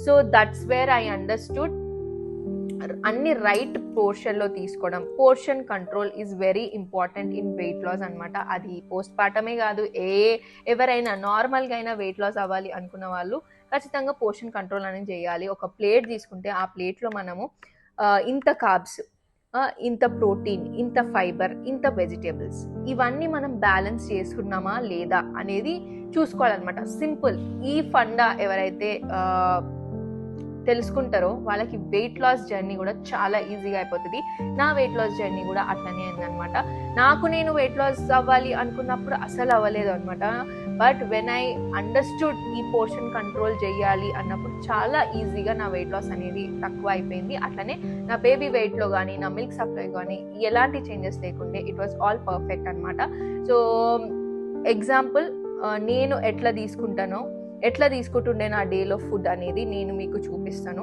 So that's where I understood అన్ని right పోర్షన్లో తీసుకోవడం. Portion control is very important in weight loss అనమాట. అది పోస్ట్ పార్టమే కాదు, ఎవరైనా నార్మల్గా అయినా వెయిట్ లాస్ అవ్వాలి అనుకున్న వాళ్ళు ఖచ్చితంగా పోర్షన్ కంట్రోల్ అనేది చేయాలి. ఒక ప్లేట్ తీసుకుంటే ఆ ప్లేట్లో మనము ఇంత కార్బ్స్, ఇంత ప్రోటీన్, ఇంత ఫైబర్, ఇంత వెజిటేబుల్స్, ఇవన్నీ మనం బ్యాలెన్స్ చేసుకున్నామా లేదా అనేది చూసుకోవాలన్నమాట. సింపుల్. ఈ ఫండా ఎవరైతే తెలుసుకుంటారో వాళ్ళకి వెయిట్ లాస్ జర్నీ కూడా చాలా ఈజీగా అయిపోతుంది. నా వెయిట్ లాస్ జర్నీ కూడా అట్లనే అయిందనమాట. నేను వెయిట్ లాస్ అవ్వాలి అనుకున్నప్పుడు అసలు అవ్వలేదు అనమాట. బట్ వెన్ ఐ అండర్స్టూడ్ ఈ పోర్షన్ కంట్రోల్ చేయాలి అన్నప్పుడు చాలా ఈజీగా నా వెయిట్ లాస్ అనేది తక్కువ అయిపోయింది. అట్లనే నా బేబీ వెయిట్లో కానీ, నా మిల్క్ సప్లై కానీ ఎలాంటి చేంజెస్ లేకుండే ఇట్ వాజ్ ఆల్ పర్ఫెక్ట్ అనమాట. సో ఎగ్జాంపుల్, నేను ఎట్లా తీసుకుంటుండే నా డేలో ఫుడ్ అనేది నేను మీకు చూపిస్తాను.